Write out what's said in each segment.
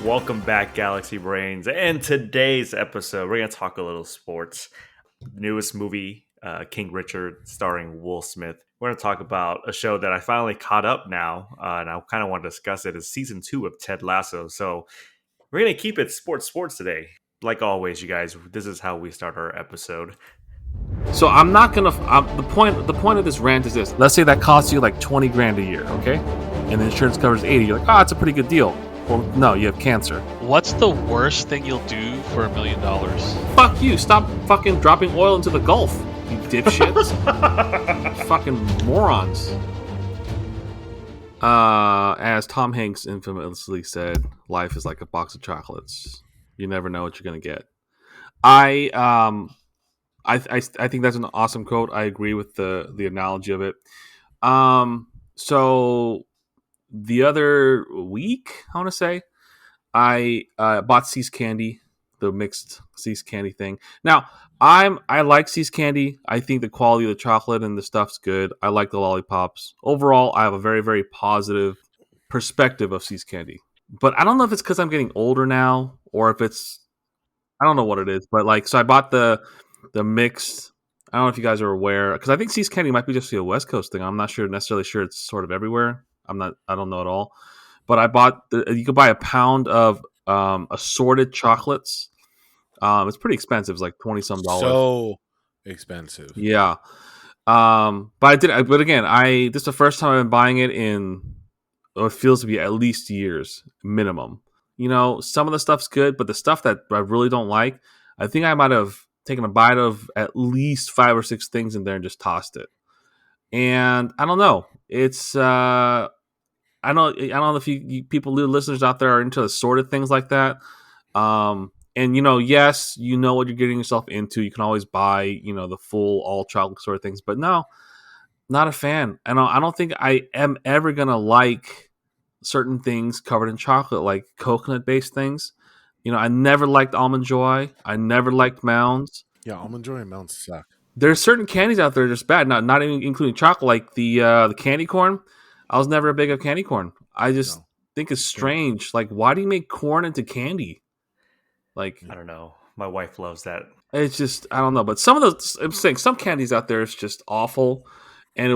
Welcome back, Galaxy Brains. And today's episode, we're going to talk a little sports. Newest movie, King Richard, starring Will Smith. We're going to talk about a show that I finally caught up now, and I kind of want to discuss it. Is season 2 of Ted Lasso. So we're going to keep it sports today. Like always, you guys, this is how we start our episode. So I'm not gonna. The point of this rant is this. Let's say that costs you like 20 grand a year, okay? And the insurance covers 80. You're like, oh, it's a pretty good deal. Well, no, you have cancer. What's the worst thing you'll do for $1 million? Fuck you! Stop fucking dropping oil into the Gulf, you dipshits. Fucking morons. As Tom Hanks infamously said, life is like a box of chocolates. You never know what you're gonna get. I think that's an awesome quote. I agree with the analogy of it. So the other week, I want to say, I bought See's Candy, the mixed See's Candy thing. Now, I like See's Candy. I think the quality of the chocolate and the stuff's good. I like the lollipops. Overall, I have a very, very positive perspective of See's Candy. But I don't know if it's because I'm getting older now, or if it's, I don't know what it is. But like, so I bought the mixed. I don't know if you guys are aware, because I think See's Candy might be just a West Coast thing. I'm not necessarily sure it's sort of everywhere. I don't know at all. But I bought you could buy a pound of assorted chocolates. It's pretty expensive. It's like $20-some. So expensive. Yeah. But again, this is the first time I've been buying it in what feels to be at least years minimum. You know, some of the stuff's good, but the stuff that I really don't like, I think I might have taken a bite of at least 5 or 6 things in there and just tossed it. And I don't know. It's I don't know if you people, listeners out there, are into assorted things like that. And yes, you know what you're getting yourself into. You can always buy, the full all chocolate sort of things, but no, not a fan. I don't think I am ever gonna like certain things covered in chocolate, like coconut based things. I never liked Almond Joy. I never liked Mounds. Yeah, Almond Joy and Mounds suck. There's certain candies out there just bad. Not even including chocolate, like the candy corn. I was never a big of candy corn. I just think it's strange. Like, why do you make corn into candy? Like, I don't know. My wife loves that. It's just, I don't know. But I'm saying some candies out there is just awful, and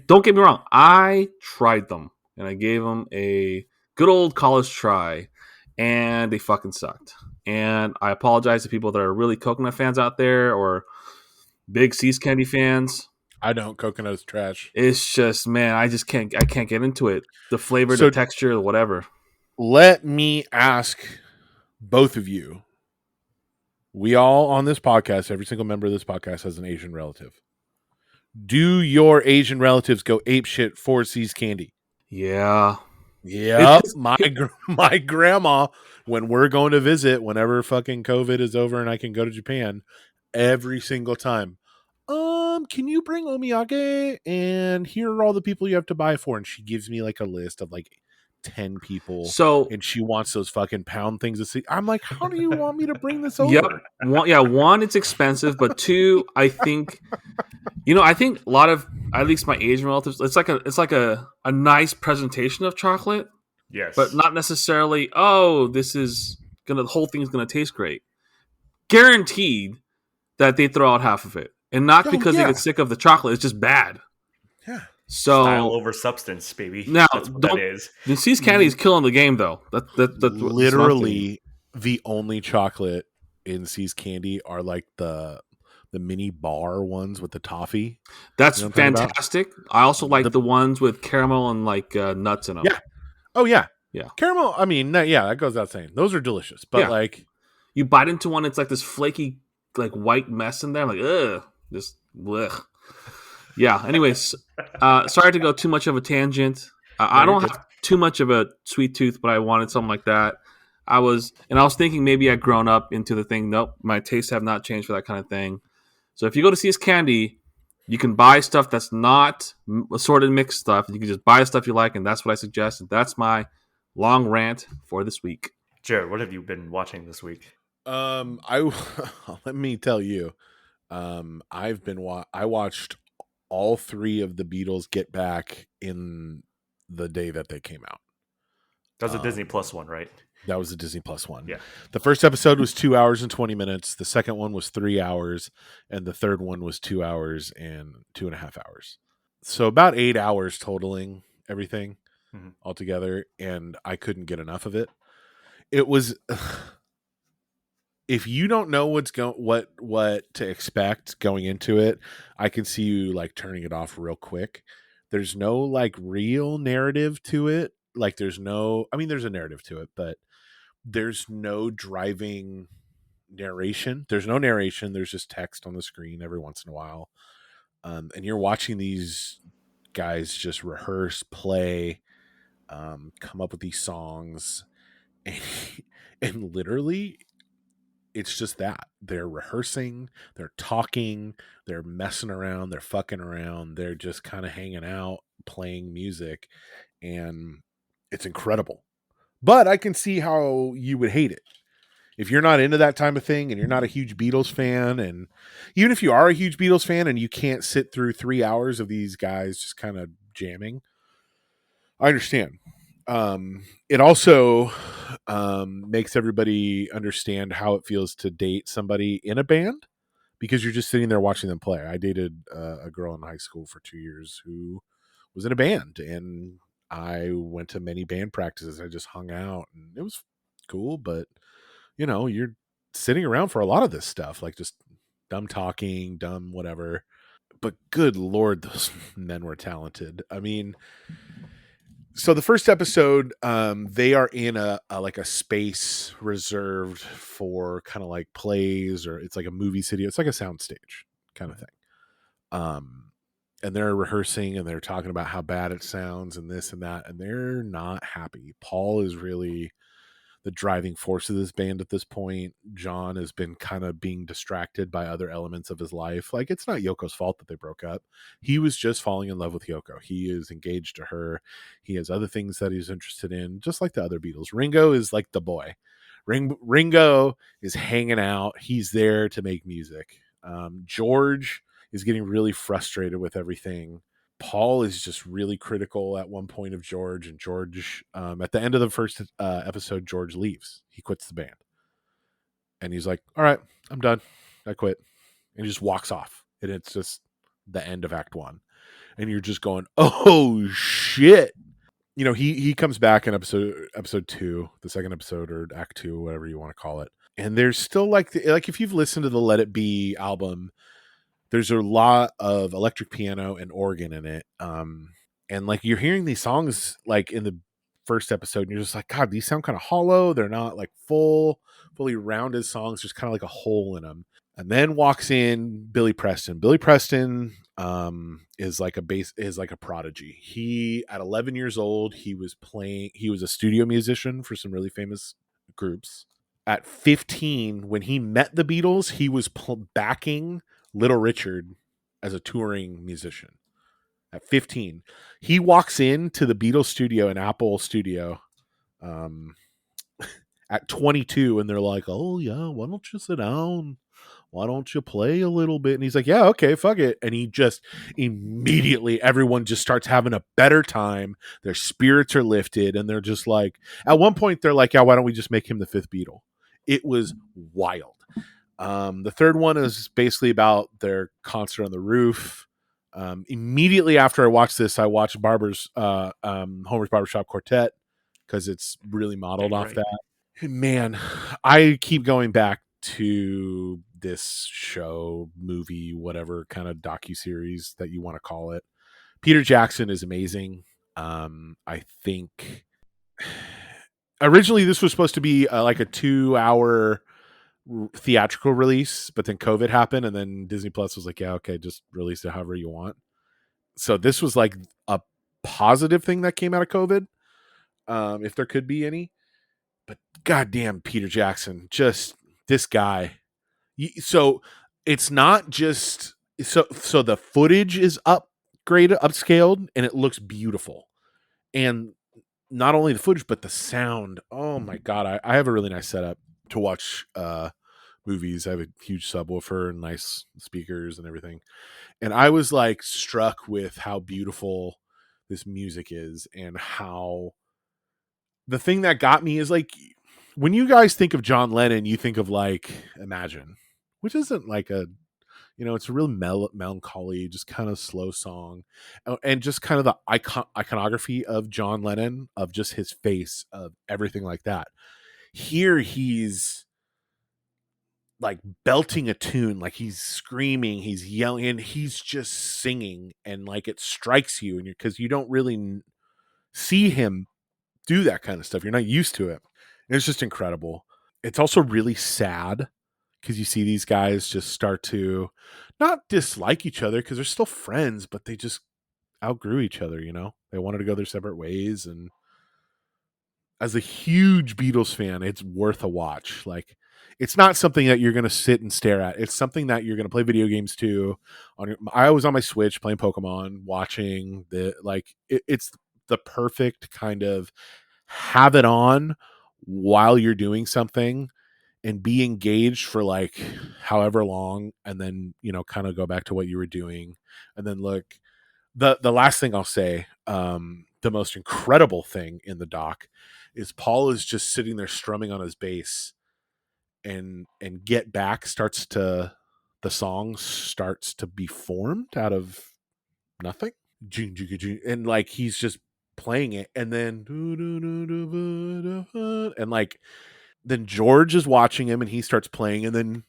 don't get me wrong. I tried them and I gave them a good old college try, and they fucking sucked. And I apologize to people that are really coconut fans out there or big See's Candy fans. I don't. Coconut's trash. It's just, man, I can't get into it. The flavor, the texture, whatever. Let me ask both of you. We all on this podcast, every single member of this podcast has an Asian relative. Do your Asian relatives go apeshit for See's Candy? Yeah. Yep. My grandma, when we're going to visit, whenever fucking COVID is over and I can go to Japan, every single time, can you bring omiyage? And here are all the people you have to buy for. And she gives me like a list of like 10 people. And she wants those fucking pound things to see. I'm like, how do you want me to bring this over? Yep. One, it's expensive, but two, I think, I think a lot of, at least my Asian relatives, it's like a nice presentation of chocolate. Yes. But not necessarily, the whole thing's gonna taste great. Guaranteed that they throw out half of it. And not because they get sick of the chocolate, it's just bad. Yeah. So style over substance, baby. Now, that's what that is. The See's Candy is killing the game, though. That's literally the only chocolate in See's Candy are like the mini bar ones with the toffee. That's fantastic. I also like the ones with caramel and like nuts in them. Yeah. Oh yeah. Yeah. Caramel. I mean, that goes without saying. Those are delicious. But like, you bite into one, it's like this flaky, like white mess in there. I'm like, ugh, just blech. Yeah. Anyways, sorry to go too much of a tangent. I don't have too much of a sweet tooth, but I wanted something like that. I was thinking maybe I'd grown up into the thing. Nope, my tastes have not changed for that kind of thing. So if you go to See's Candy, you can buy stuff that's not assorted mixed stuff. You can just buy stuff you like, and that's what I suggest. And that's my long rant for this week. Jared, what have you been watching this week? Let me tell you, I watched all 3 of the Beatles Get Back in the day that they came out. That's a Disney Plus one, right? That was the Disney Plus one. Yeah. The first episode was 2 hours and 20 minutes. The second one was 3 hours. And the third one was 2 hours and 2.5 hours. So about 8 hours totaling everything altogether. And I couldn't get enough of it. It was, if you don't know what to expect going into it, I can see you like turning it off real quick. There's no like real narrative to it. Like there's a narrative to it, but there's no driving narration. There's no narration. There's just text on the screen every once in a while. And you're watching these guys just rehearse, play, come up with these songs. And literally, it's just that. They're rehearsing, they're talking, they're messing around, they're fucking around, they're just kind of hanging out, playing music. And it's incredible. But I can see how you would hate it. If you're not into that type of thing and you're not a huge Beatles fan, and even if you are a huge Beatles fan and you can't sit through 3 hours of these guys just kind of jamming, I understand. It also makes everybody understand how it feels to date somebody in a band, because you're just sitting there watching them play. I dated a girl in high school for 2 years who was in a band, and I went to many band practices. I just hung out, and it was cool, but you're sitting around for a lot of this stuff, like just dumb talking, dumb whatever. But good Lord, those men were talented. I mean, so the first episode, they are in a space reserved for kind of like plays, or it's like a movie studio. It's like a soundstage kind of thing. And they're rehearsing and they're talking about how bad it sounds and this and that, and they're not happy. Paul is really the driving force of this band at this point. John has been kind of being distracted by other elements of his life. Like, it's not Yoko's fault that they broke up. He was just falling in love with Yoko. He is engaged to her. He has other things that he's interested in, just like the other Beatles. Ringo is like the boy. Ringo is hanging out. He's there to make music. George is getting really frustrated with everything. Paul is just really critical at one point of George, and George, at the end of the first episode, George leaves. He quits the band, and he's like, "All right, I'm done. I quit," and he just walks off. And it's just the end of Act 1, and you're just going, "Oh shit!" He comes back in episode 2, the second episode, or Act 2, whatever you want to call it. And there's still like if you've listened to the Let It Be album, there's a lot of electric piano and organ in it. And like you're hearing these songs like in the first episode, and you're just like, God, these sound kind of hollow. They're not like fully rounded songs. There's kind of like a hole in them. And then walks in Billy Preston. Billy Preston is like a prodigy. He, at 11 years old, he was a studio musician for some really famous groups. At 15, when he met the Beatles, he was backing Little Richard as a touring musician. At 15, he walks into the Beatles studio, an Apple studio, at 22, and they're like, "Oh yeah, why don't you sit down? Why don't you play a little bit?" And he's like, "Yeah, okay, fuck it." And he just immediately, everyone just starts having a better time. Their spirits are lifted, and they're just like, at one point, they're like, "Yeah, why don't we just make him the fifth Beatle?" It was wild. The third one is basically about their concert on the roof. Immediately after I watched this, I watched Homer's Barbershop Quartet, because it's really modeled off that. Man, I keep going back to this show, movie, whatever kind of docuseries that you want to call it. Peter Jackson is amazing. I think originally this was supposed to be like a 2-hour theatrical release, but then COVID happened, and then Disney Plus was like, "Yeah, okay, just release it however you want." So this was like a positive thing that came out of COVID, if there could be any. But goddamn, Peter Jackson, just this guy. So it's not just so the footage is upscaled, and it looks beautiful. And not only the footage, but the sound. Oh my God. I have a really nice setup to watch movies. I have a huge subwoofer and nice speakers and everything. And I was like struck with how beautiful this music is, and how the thing that got me is like, when you guys think of John Lennon, you think of like Imagine, which isn't like a, it's a real melancholy, just kind of slow song, and just kind of the iconography of John Lennon, of just his face, of everything like that. Here he's like belting a tune, like he's screaming, he's yelling, and he's just singing, and like it strikes you, and because you don't really see him do that kind of stuff, you're not used to it. And it's just incredible. It's also really sad because you see these guys just start to not dislike each other because they're still friends, but they just outgrew each other. They wanted to go their separate ways. And as a huge Beatles fan, it's worth a watch. Like, it's not something that you're going to sit and stare at. It's something that you're going to play video games to. I was on my Switch playing Pokemon, watching it's the perfect kind of have it on while you're doing something and be engaged for like however long, and then kind of go back to what you were doing. And then look, the last thing I'll say, the most incredible thing in the doc is Paul is just sitting there strumming on his bass, and Get Back the song starts to be formed out of nothing, and like he's just playing it, and then and like then George is watching him and he starts playing, and then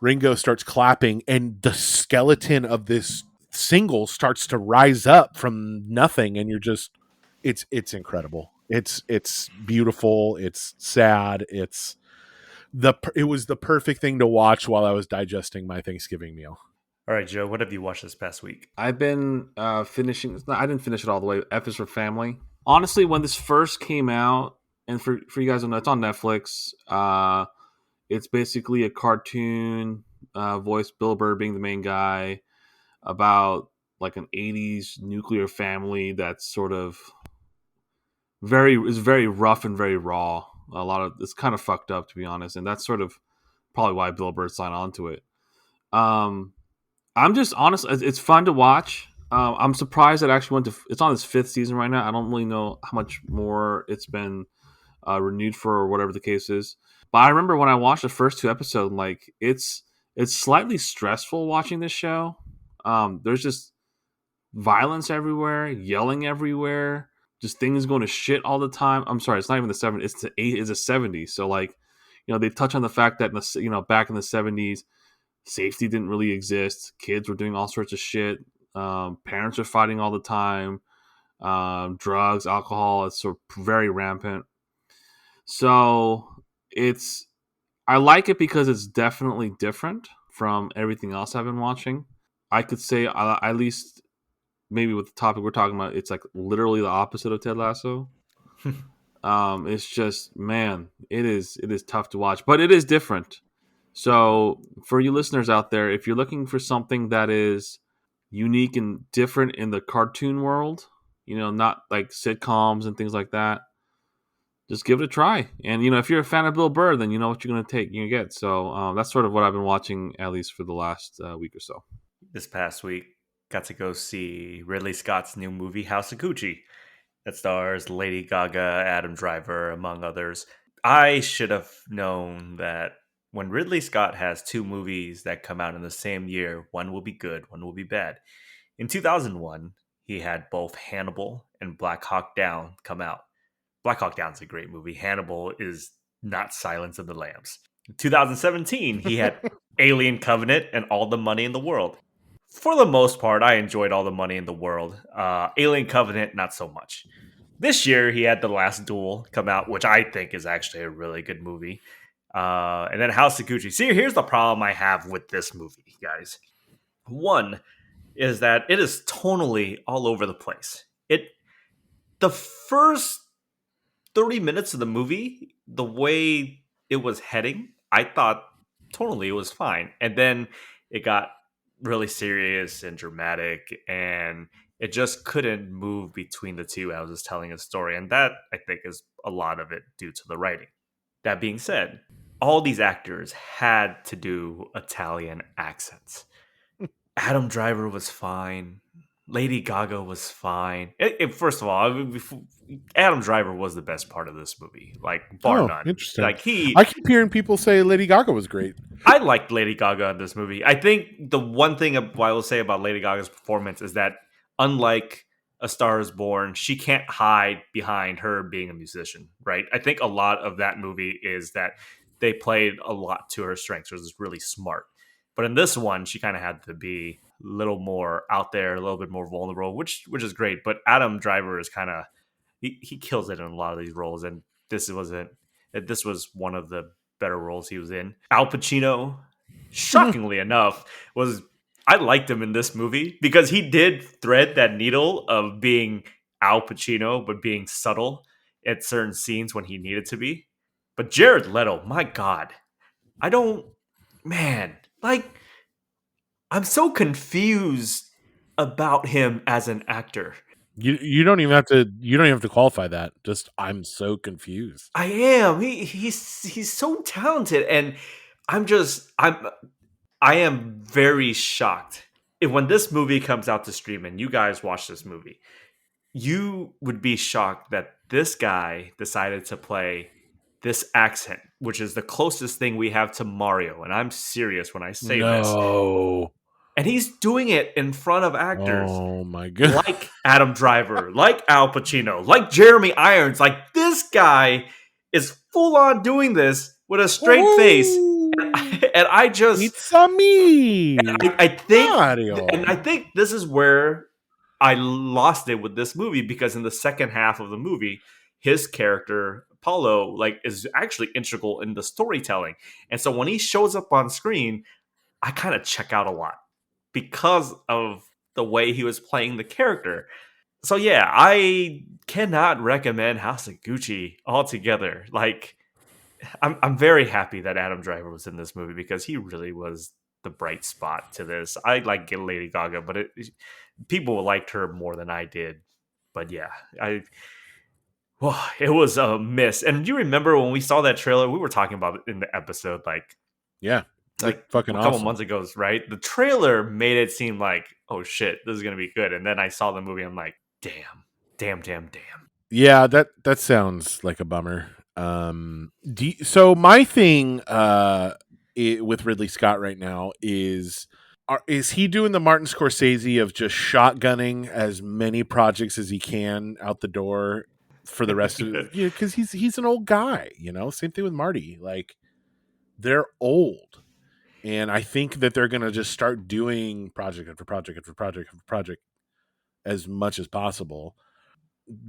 Ringo starts clapping, and the skeleton of this single starts to rise up from nothing, and you're just it's incredible. It's beautiful, it's sad, it was the perfect thing to watch while I was digesting my Thanksgiving meal. All right, Joe, what have you watched this past week? I've been finishing. I didn't finish it all the way. F is for Family. Honestly, when this first came out, and for you guys who know, it's on Netflix. It's basically a cartoon, voice Bill Burr being the main guy, about like an '80s nuclear family that's sort of very rough and very raw. It's kind of fucked up, to be honest, and that's sort of probably why Bill Burr signed on to it. I'm just honest. It's fun to watch. I'm surprised it actually it's on its 5th season right now. I don't really know how much more it's been renewed for, or whatever the case is. But I remember when I watched the first 2 episodes, like it's slightly stressful watching this show. There's just violence everywhere, yelling everywhere, just things going to shit all the time. I'm sorry, it's not even the 70s. It's the 70s. So like, they touch on the fact that back in the 70s, safety didn't really exist. Kids were doing all sorts of shit. Parents were fighting all the time. Drugs, alcohol, it's sort of very rampant. So I like it because it's definitely different from everything else I've been watching. I could say, at least maybe with the topic we're talking about, it's like literally the opposite of Ted Lasso. It's just, man, it is tough to watch, but it is different. So for you listeners out there, if you're looking for something that is unique and different in the cartoon world, not like sitcoms and things like that, just give it a try. And if you're a fan of Bill Burr, then you know what you're going to get. So that's sort of what I've been watching, at least for the last week or so. This past week, got to go see Ridley Scott's new movie, House of Gucci. That stars Lady Gaga, Adam Driver, among others. I should have known that when Ridley Scott has 2 movies that come out in the same year, one will be good, one will be bad. In 2001, he had both Hannibal and Black Hawk Down come out. Black Hawk Down is a great movie. Hannibal is not Silence of the Lambs. In 2017, he had Alien Covenant and All the Money in the World. For the most part, I enjoyed All the Money in the World. Alien Covenant, not so much. This year, he had The Last Duel come out, which I think is actually a really good movie. And then House of Gucci. See, here's the problem I have with this movie, guys. One is that it is tonally all over the place. The first 30 minutes of the movie, the way it was heading, I thought tonally it was fine. And then it got really serious and dramatic, and it just couldn't move between the two. I was just telling a story, and that, I think, is a lot of it due to the writing. That being said, all these actors had to do Italian accents. Adam Driver was fine. Lady Gaga was fine. First of all, Adam Driver was the best part of this movie, like bar Oh, none. interesting. Like he, I keep hearing people say Lady Gaga was great. I liked Lady Gaga in this movie. I think the one thing I will say about Lady Gaga's performance is that, unlike A Star Is Born, she can't hide behind her being a musician, right? I think a lot of that movie is that they played a lot to her strengths, which is really smart. But in this one, she kind of had to be a little more out there, a little bit more vulnerable, which is great. But Adam Driver is kind of he kills it in a lot of these roles, and this wasn't. This was one of the better roles he was in. Al Pacino, shockingly enough, was I liked him in this movie because he did thread that needle of being Al Pacino but being subtle at certain scenes when he needed to be. But Jared Leto, my God, I don't, man, like I'm so confused about him as an actor. You don't even have to qualify that. Just I'm so confused. I am. He's so talented, and I'm just I am very shocked. If when this movie comes out to stream and you guys watch this movie, you would be shocked that this guy decided to play this accent, which is the closest thing we have to Mario. And I'm serious when I say this. No. And he's doing it in front of actors Oh my god. like Adam Driver, like Al Pacino, like Jeremy Irons. Like this guy is full on doing this with a straight face. And I just It's a me. I think, Mario. and I think this is where I lost it with this movie because in the second half of the movie, his character Paulo like is actually integral in the storytelling, and so when he shows up on screen, I kind of check out a lot because of the way he was playing the character. So yeah, I cannot recommend House of Gucci altogether. Like I'm very happy that Adam Driver was in this movie because he really was the bright spot to this. I like Lady Gaga, but people liked her more than I did. But yeah, it was a miss. And you remember when we saw that trailer? We were talking about it in the episode, Yeah. like Fucking a couple awesome. months ago, right? The trailer made it seem like, oh shit, this is gonna be good. And then I saw the movie, I'm like, damn. Yeah, that sounds like a bummer. So my thing with Ridley Scott right now is he doing the Martin Scorsese of just shotgunning as many projects as he can out the door for the rest of it? Because he's an old guy, Same thing with Marty. Like they're old, and I think that they're gonna just start doing project after project after project after project as much as possible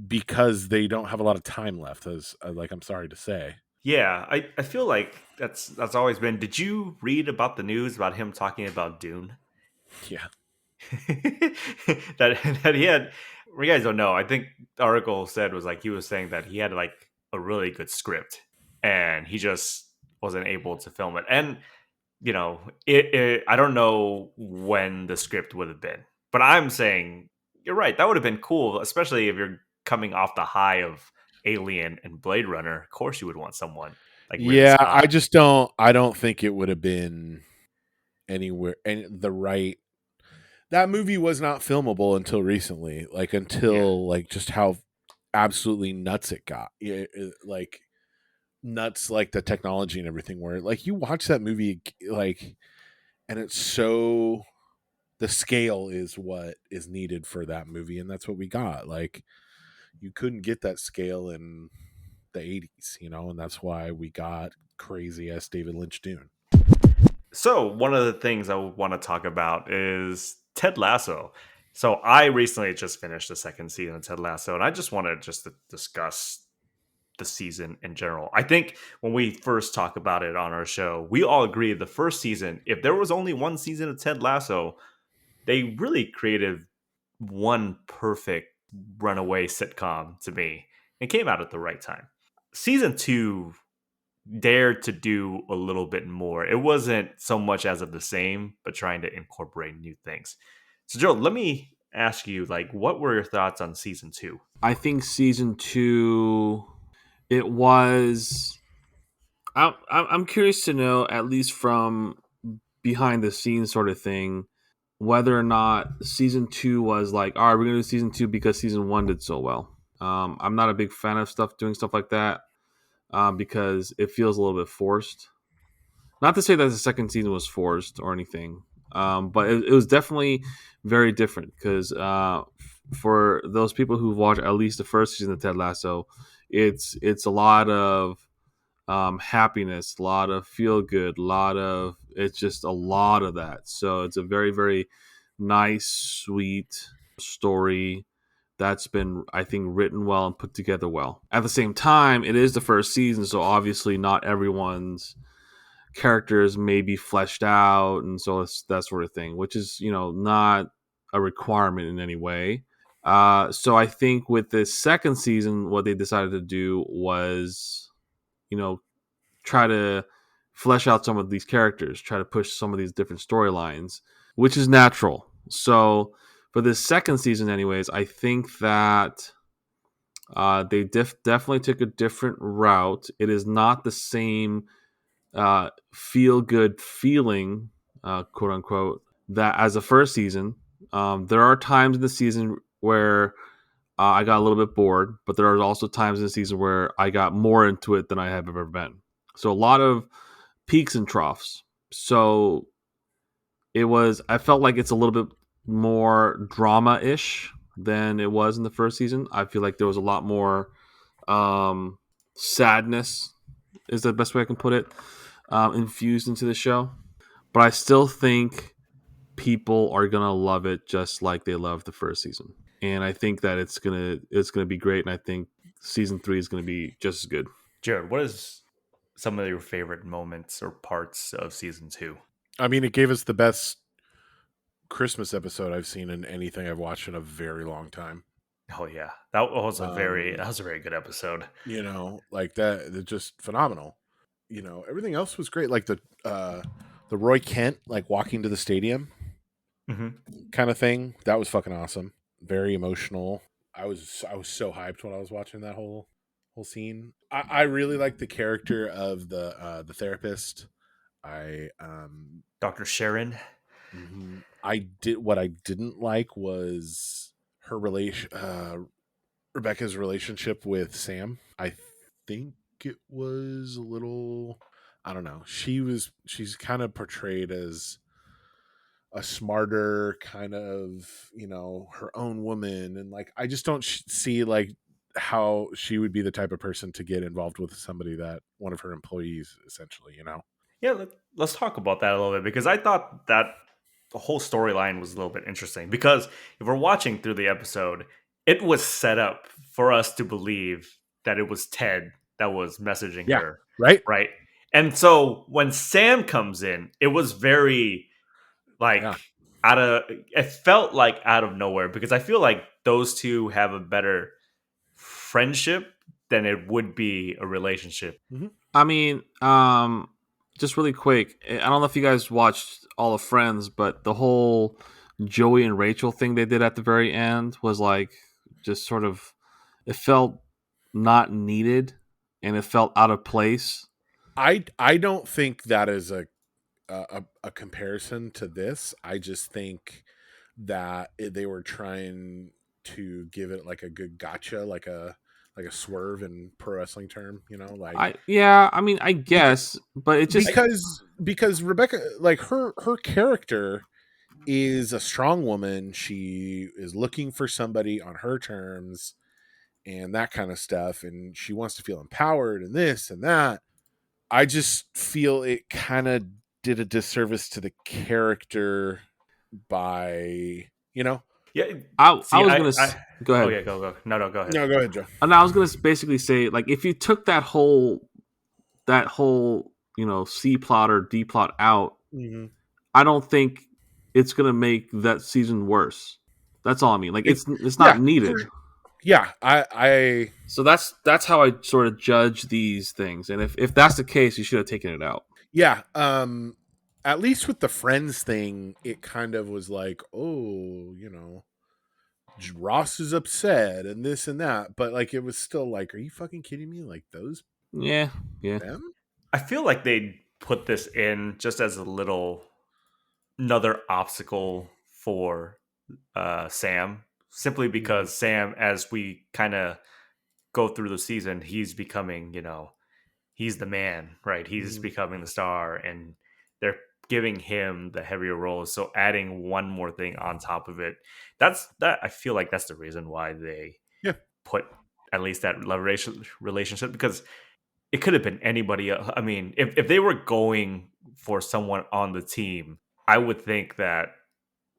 because they don't have a lot of time left. As like, I'm sorry to say. Yeah, I feel like that's always been. Did you read about the news about him talking about Dune? Yeah. that he had. You guys don't know. I think the article said was like he was saying that he had like a really good script and he just wasn't able to film it. And I don't know when the script would have been, but I'm saying you're right. That would have been cool, especially if you're coming off the high of Alien and Blade Runner. Of course, you would want someone like Ridley Yeah, Scott. I don't think it would have been anywhere and the right. That movie was not filmable until recently, like just how absolutely nuts it got. Like nuts, like the technology and everything. Where like you watch that movie, like, and it's so the scale is what is needed for that movie, and that's what we got. Like you couldn't get that scale in the 80s, and that's why we got crazy ass David Lynch Dune. So one of the things I want to talk about is Ted Lasso. So I recently just finished the second season of Ted Lasso, and I just want to discuss the season in general. I think when we first talk about it on our show, we all agree the first season, if there was only one season of Ted Lasso, they really created one perfect runaway sitcom to me. It came out at the right time. Season two dared to do a little bit more. It wasn't so much as of the same, but trying to incorporate new things. So, Joe, let me ask you, like, what were your thoughts on season two? I think season two, it was. I'm curious to know, at least from behind the scenes sort of thing, whether or not season 2 was like, all right, we're gonna do season 2 because season 1 did so well. I'm not a big fan of doing stuff like that, because it feels a little bit forced. Not to say that the second season was forced or anything, but it was definitely very different because for those people who've watched at least the first season of Ted Lasso, it's a lot of happiness, a lot of feel good, it's just a lot of that. So it's a very, very nice, sweet story that's been, I think, written well and put together well. At the same time, it is the first season, so obviously not everyone's characters may be fleshed out, and so it's that sort of thing, which is, not a requirement in any way. So I think with this second season, what they decided to do was, try to flesh out some of these characters, try to push some of these different storylines, which is natural. So for this second season, anyways, I think that they definitely took a different route. It is not the same feel good feeling, quote unquote, that as the first season. There are times in the season where I got a little bit bored, but there are also times in the season where I got more into it than I have ever been. So a lot of peaks and troughs. So I felt like it's a little bit more drama ish than it was in the first season. I feel like there was a lot more sadness, is the best way I can put it, infused into the show. But I still think people are gonna love it just like they loved the first season, and I think that it's gonna be great. And I think season 3 is gonna be just as good. Jared, what is some of your favorite moments or parts of season 2? I mean, it gave us the best Christmas episode I've seen in anything I've watched in a very long time. Oh yeah, that was a very good episode. Like that, it's just phenomenal. Everything else was great. Like the Roy Kent like walking to the stadium kind of thing. That was fucking awesome. Very emotional. I was so hyped when I was watching that whole scene. I really liked the character of the therapist. I Dr. Sharon. What I didn't like was her Rebecca's relationship with Sam. I think it was a little, I don't know. She's kind of portrayed as a smarter kind of, her own woman, and like I just don't see like how she would be the type of person to get involved with somebody that one of her employees essentially. Yeah, let's talk about that a little bit, because I thought that the whole storyline was a little bit interesting, because if we're watching through the episode, it was set up for us to believe that it was Ted that was messaging Yeah, her, right. right? And so when Sam comes in, it was very like Yeah. it felt like out of nowhere, because I feel like those two have a better friendship than it would be a relationship. I mean, just really quick, I don't know if you guys watched all of Friends, but the whole Joey and Rachel thing they did at the very end was like just sort of, it felt not needed and it felt out of place. I don't think that is a comparison to this. I just think that they were trying to give it like a good gotcha, like a swerve in pro wrestling term, like I mean, I guess, but it just because Rebecca, like her character is a strong woman. She is looking for somebody on her terms and that kind of stuff, and she wants to feel empowered and this and that. I just feel it kind of did a disservice to the character by, Yeah, I was see, gonna go ahead. Oh yeah, go. No, go ahead. No, go ahead, Joe. And I was gonna basically say, like, if you took that whole C plot or D plot out, I don't think it's gonna make that season worse. That's all I mean. Like, it's not needed. Yeah, I So that's how I sort of judge these things. And if that's the case, you should have taken it out. yeah. At least with the Friends thing, it kind of was like, oh, Ross is upset and this and that, but like it was still like, are you fucking kidding me? Like those Yeah. them? I feel like they put this in just as another obstacle for Sam, simply because Sam, as we kind of go through the season, he's becoming, he's the man, right? He's becoming the star, and they're giving him the heavier role. So adding one more thing on top of it, that I feel like that's the reason why they Yeah. put at least that love relationship, because it could have been anybody else. I mean, if they were going for someone on the team, I would think that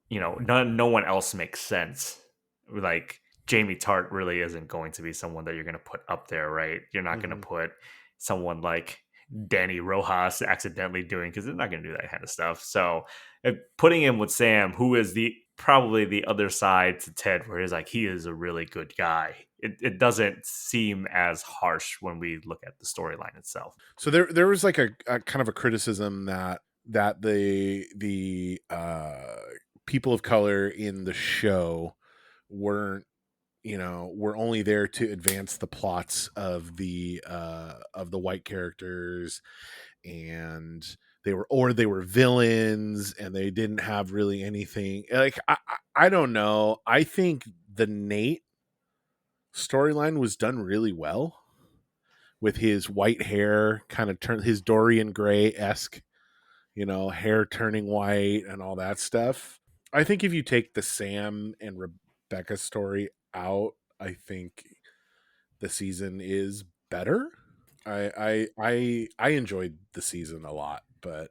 no one else makes sense. Like Jamie Tart really isn't going to be someone that you're going to put up there, right? You're not going to put someone like Danny Rojas accidentally doing, because they're not going to do that kind of stuff. So putting him with Sam, who is probably the other side to Ted, where he's like, he is a really good guy. It doesn't seem as harsh when we look at the storyline itself. So there was like a kind of a criticism that the people of color in the show weren't, were only there to advance the plots of the white characters, and they were villains, and they didn't have really anything. Like I don't know. I think the Nate storyline was done really well, with his white hair kind of his Dorian Gray-esque, hair turning white and all that stuff. I think if you take the Sam and Rebecca story out, I think the season is better. I enjoyed the season a lot, but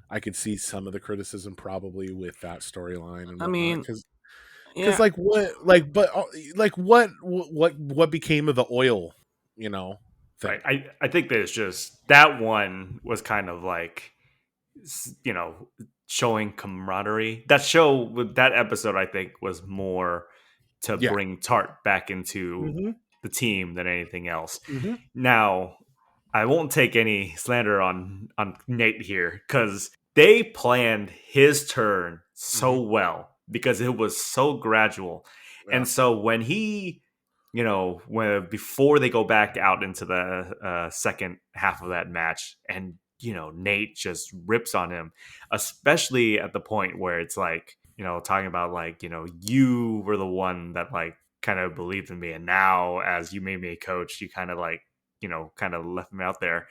I could see some of the criticism probably with that storyline and whatnot. I mean, because yeah. what became of the oil, thing? Right. I think there's just that one was kind of like, showing camaraderie. That show with that episode, I think, was more to Yeah. bring Tart back into Mhm. the team than anything else. Mhm. Now, I won't take any slander on Nate here, because they planned his turn so well, because it was so gradual. Yeah. And so when he, before they go back out into the second half of that match, and Nate just rips on him, especially at the point where it's like, talking about like, you were the one that like kind of believed in me, and now as you made me a coach, you kind of like, kind of left me out there.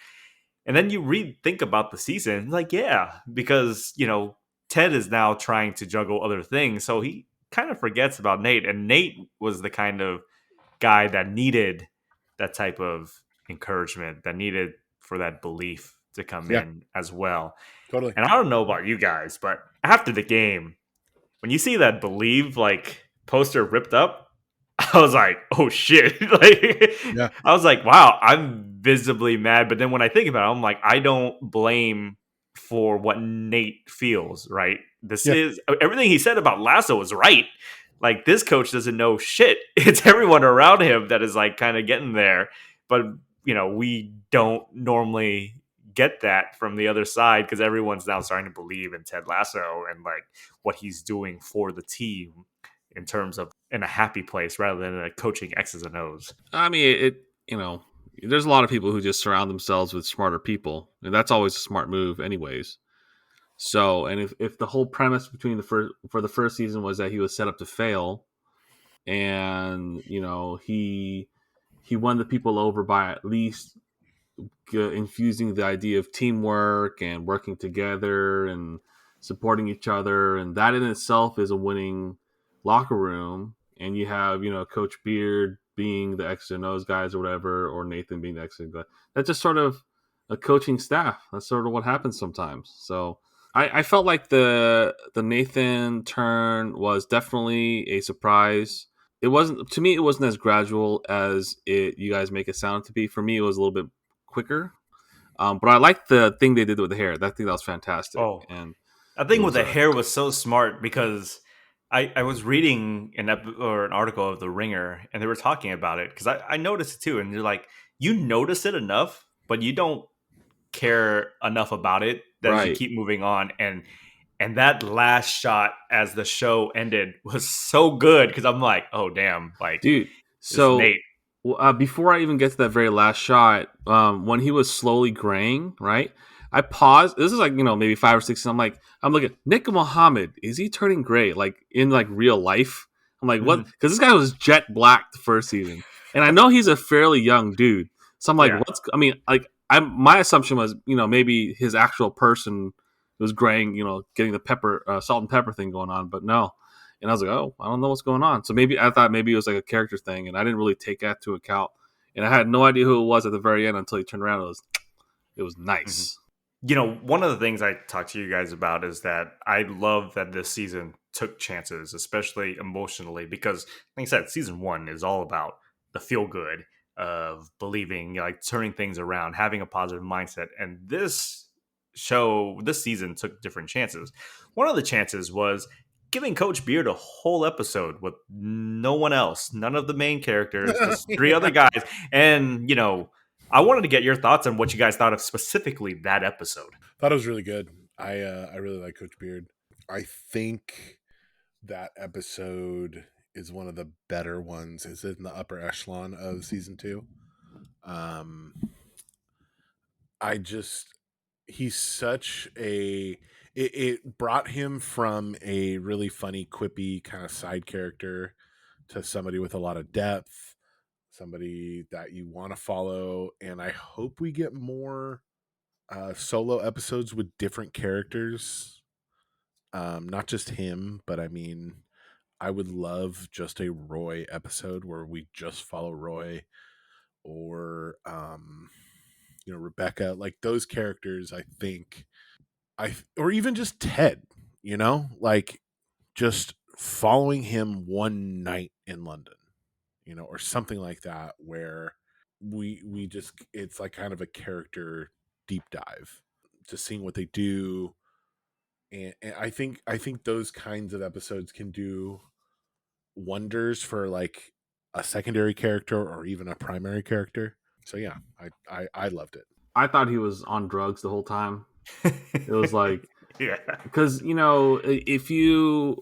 And then you think about the season, like, yeah, because, Ted is now trying to juggle other things. So he kind of forgets about Nate. And Nate was the kind of guy that needed that type of encouragement, that needed for that belief to come Yeah. in as well. Totally. And I don't know about you guys, but after the game, when you see that Believe like poster ripped up, I was like, oh shit. Like, Yeah. I was like, wow, I'm visibly mad. But then when I think about it, I'm like, I don't blame for what Nate feels, right? This Yeah. is everything he said about Lasso is right. Like, this coach doesn't know shit. It's everyone around him that is like kind of getting there. But, we don't normally get that from the other side, because everyone's now starting to believe in Ted Lasso and like what he's doing for the team in terms of in a happy place rather than a coaching X's and O's. I mean, there's a lot of people who just surround themselves with smarter people, and that's always a smart move, anyways. So, and if the whole premise between for the first season was that he was set up to fail, and he won the people over by at least infusing the idea of teamwork and working together and supporting each other, and that in itself is a winning locker room. And you have Coach Beard being the X and O's guys or whatever, or Nathan being the X and O's guy. That's just sort of a coaching staff. That's sort of what happens sometimes. So I felt like the Nathan turn was definitely a surprise. It wasn't, to me, it wasn't as gradual as you guys make it sound to be. For me, it was a little bit quicker. But I liked the thing they did with the hair. That was fantastic. Oh, and I think with the hair was so smart, because I was reading an article of The Ringer, and they were talking about it, because I noticed it too. And you're like, you notice it enough, but you don't care enough about it that you keep moving on. And that last shot as the show ended was so good, because I'm like, oh damn, like, dude. So Nate. Before I even get to that very last shot, when he was slowly graying, right? I paused. This is like, maybe 5 or 6. And I'm looking, Nick Mohammed, is he turning gray? Like in like real life? I'm like, what? Mhm. Because this guy was jet black the first season. And I know he's a fairly young dude. So I'm like, Yeah. my assumption was, maybe his actual person was graying, getting the pepper, salt and pepper thing going on. But no. And I was like, oh, I don't know what's going on. So I thought maybe it was like a character thing. And I didn't really take that to account. And I had no idea who it was at the very end until he turned around. It was Mhm. nice. One of the things I talked to you guys about is that I love that this season took chances, especially emotionally, because, like I said, season one is all about the feel good of believing, like turning things around, having a positive mindset. And this season took different chances. One of the chances was giving Coach Beard a whole episode with no one else, none of the main characters, just three other Yeah. guys. And, I wanted to get your thoughts on what you guys thought of specifically that episode. Thought it was really good. I really like Coach Beard. I think that episode is one of the better ones. Is in the upper echelon of season two. Um, I just he's such a it brought him from a really funny, quippy kind of side character to somebody with a lot of depth, somebody that you want to follow, and I hope we get more solo episodes with different characters. Not just him, but I mean, I would love just a Roy episode where we just follow Roy or Rebecca, like those characters. I think or even just Ted, like just following him one night in London, or something like that, where we just it's like kind of a character deep dive, just seeing what they do. And I think those kinds of episodes can do wonders for like a secondary character or even a primary character. So yeah, I loved it. I thought he was on drugs the whole time. It was like, Yeah. because if you're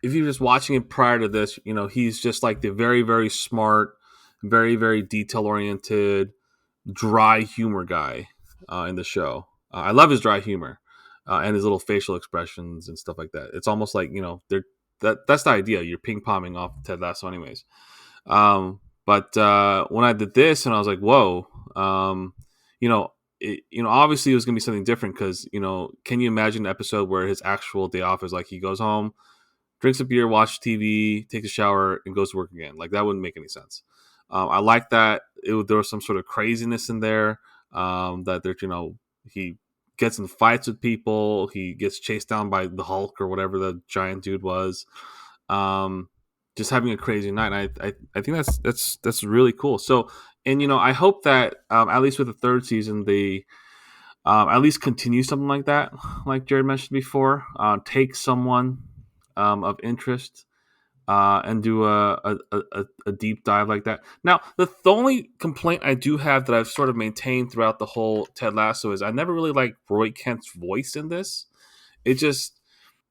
just watching it prior to this, he's just like the very, very smart, very, very detail oriented, dry humor guy in the show. I love his dry humor and his little facial expressions and stuff like that. It's almost like, that's the idea. You're ping ponging off Ted Lasso, anyways. But when I did this, and I was like, whoa, you know, obviously it was gonna be something different because can you imagine an episode where his actual day off is like he goes home, drinks a beer, watches TV, takes a shower, and goes to work again? Like that wouldn't make any sense. I like that there was some sort of craziness in there. That there's he gets in fights with people, he gets chased down by the Hulk or whatever the giant dude was. Um, just having a crazy night. And I think that's really cool. So, and I hope that at least with the third season they at least continue something like that, like Jared mentioned before. Take someone of interest and do a deep dive like that. Now, the only complaint I do have that I've sort of maintained throughout the whole Ted Lasso is I never really liked Roy Kent's voice in this. It just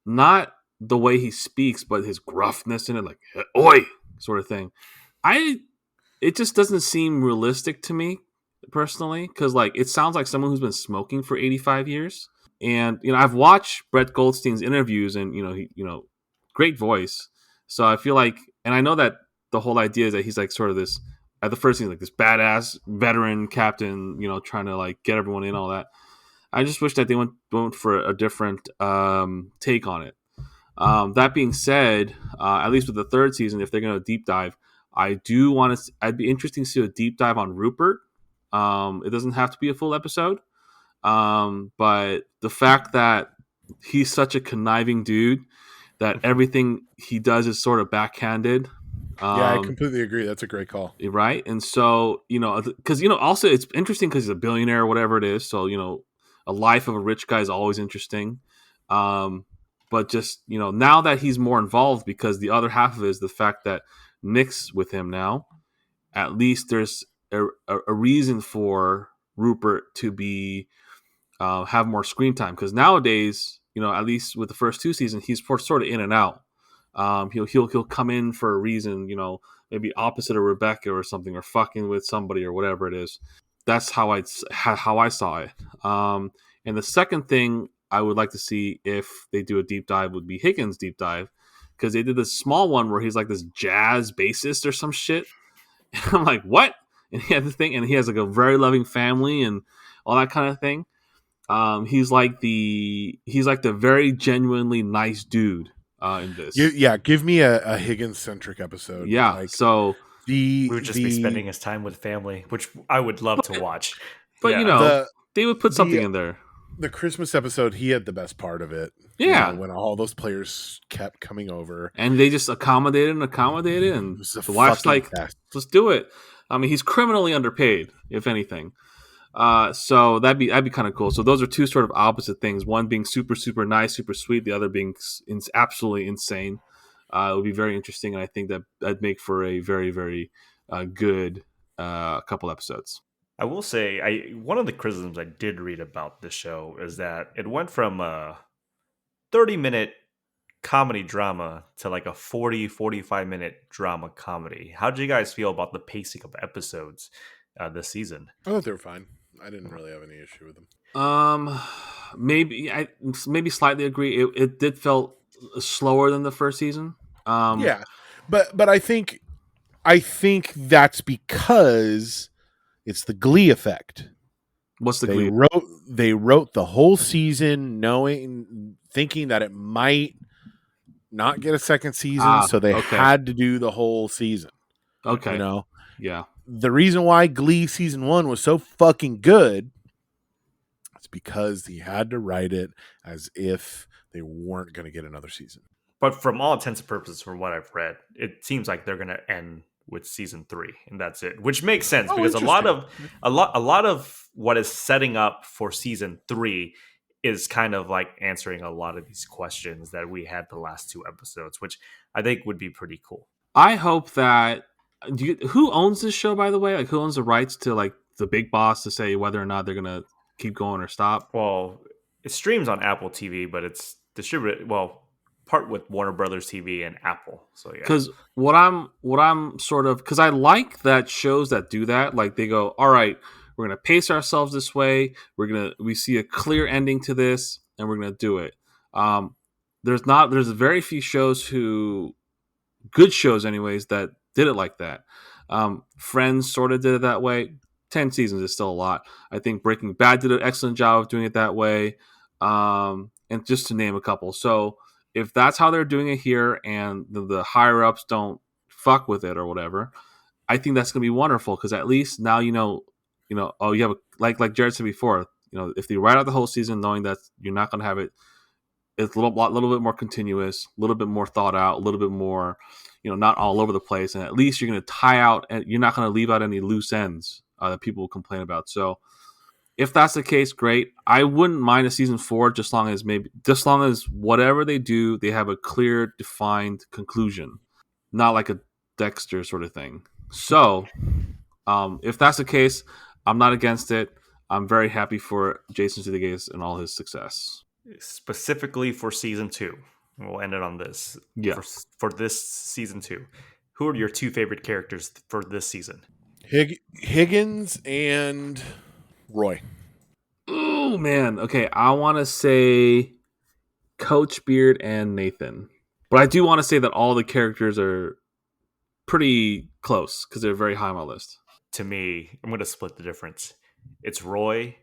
not the way he speaks, but his gruffness in it, like "oi" sort of thing. I It just doesn't seem realistic to me personally because like it sounds like someone who's been smoking for 85 years. And I've watched Brett Goldstein's interviews, and he great voice. So I feel like, and I know that the whole idea is that he's like sort of this at the first he's like this badass veteran captain, trying to like get everyone in, all that. I just wish that they went for a different take on it. That being said, at least with the third season, if they're going to deep dive, I do want to. I'd be interesting to see a deep dive on Rupert. It doesn't have to be a full episode, but the fact that he's such a conniving dude that everything he does is sort of backhanded. Yeah, I Um, completely agree. That's a great call. right, and so because also it's interesting because he's a billionaire or whatever it is. So a life of a rich guy is always interesting. Um, but just now that he's more involved, because the other half of it is the fact that Nick's with him now. At least there's a reason for Rupert to be have more screen time, because nowadays, at least with the first two seasons, he's sort of in and out. He'll come in for a reason, maybe opposite of Rebecca or something, or fucking with somebody or whatever it is. That's how I saw it. And the second thing I would like to see if they do a deep dive would be Higgins' deep dive, because they did this small one where he's like this jazz bassist or some shit. And I'm like, what? And he had the thing, and he has like a very loving family and all that kind of thing. He's like the very genuinely nice dude in this. Give me a Higgins centric episode. Yeah, like so We would just be spending his time with family, which I would love to watch. but they would put something in there. The Christmas episode, he had the best part of it. Yeah, when all those players kept coming over, and they just accommodated, and the wife's like, "Let's do it." I mean, he's criminally underpaid, if anything. So that'd be kind of cool. So those are two sort of opposite things. One being super, super nice, super sweet. The other being absolutely insane. It would be very interesting, and I think that'd make for a very, very good couple episodes. I will say, one of the criticisms I did read about this show is that it went from a 30-minute comedy drama to like a 45-minute drama comedy. How did you guys feel about the pacing of episodes this season? I thought they were fine. I didn't really have any issue with them. Maybe slightly agree. It did felt slower than the first season. Yeah, but I think that's because it's the Glee effect. What's the Glee? They wrote the whole season thinking that it might not get a second season, so they had to do the whole season. Okay. Yeah. The reason why Glee season 1 was so fucking good is because he had to write it as if they weren't going to get another season. But from all intents and purposes, from what I've read, it seems like they're going to end with season 3, and that's it. Which makes sense because a lot of what is setting up for season 3 is kind of like answering a lot of these questions that we had the last 2 episodes, which I think would be pretty cool. I hope that. Who owns this show, by the way? Like, who owns the rights to like the big boss to say whether or not they're gonna keep going or stop? Well, it streams on Apple TV, but it's distributed part with Warner Brothers TV and Apple. So yeah. Because what I'm sort of, because I like that shows that do that. Like they go, all right, we're gonna pace ourselves this way. We see a clear ending to this, and we're gonna do it. There's very few shows good shows anyways that did it like that. Friends sort of did it that way. 10 seasons is still a lot. I think Breaking Bad did an excellent job of doing it that way. And just to name a couple. So if that's how they're doing it here and the higher ups don't fuck with it or whatever, I think that's going to be wonderful because at least now you have like Jared said before, if they write out the whole season knowing that you're not going to have it, it's a little bit more continuous, a little bit more thought out, a little bit more, not all over the place. And at least you're going to tie out and you're not going to leave out any loose ends that people will complain about. So if that's the case, great. I wouldn't mind a season 4, just long as whatever they do, they have a clear, defined conclusion, not like a Dexter sort of thing. So if that's the case, I'm not against it. I'm very happy for Jason Sudeikis and all his success. Specifically for season 2, we'll end it on this. Yeah. For this season 2, who are your 2 favorite characters for this season? Higgins and Roy. Oh man. Okay, I want to say Coach Beard and Nathan, but I do want to say that all the characters are pretty close because they're very high on my list. To me, I'm going to split the difference. It's Roy,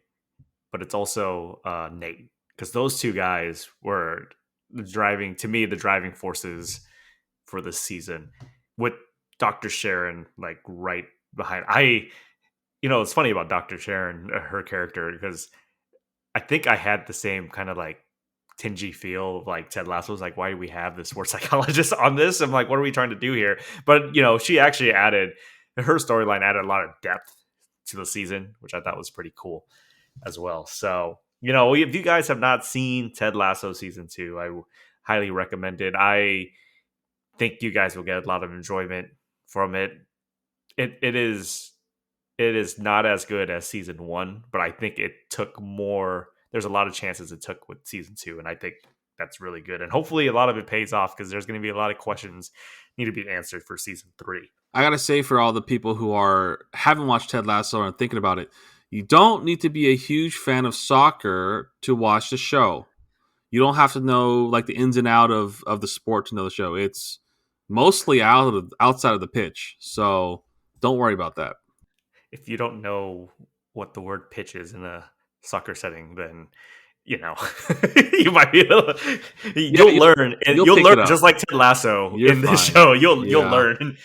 but it's also Nate. Because those 2 guys were the driving forces for this season, with Dr. Sharon like right behind. It's funny about Dr. Sharon, her character, because I think I had the same kind of like tingy feel of like Ted Lasso was like, why do we have this sports psychologist on this? I'm like, what are we trying to do here? But she actually her storyline added a lot of depth to the season, which I thought was pretty cool as well. So if you guys have not seen Ted Lasso season 2, I highly recommend it. I think you guys will get a lot of enjoyment from it. It is not as good as season 1, but I think it took more. There's a lot of chances it took with season 2, and I think that's really good. And hopefully a lot of it pays off because there's going to be a lot of questions need to be answered for season 3. I gotta say, for all the people who haven't watched Ted Lasso and thinking about it, You don't need to be a huge fan of soccer to watch the show. You don't have to know like the ins and out of the sport to know the show. It's mostly outside of the pitch, so don't worry about that. If you don't know what the word pitch is in a soccer setting, then you know you might be able to, Yeah, you'll learn, and you'll you'll pick learn it up. just like Ted Lasso You're in this fine. show. You'll Yeah. learn.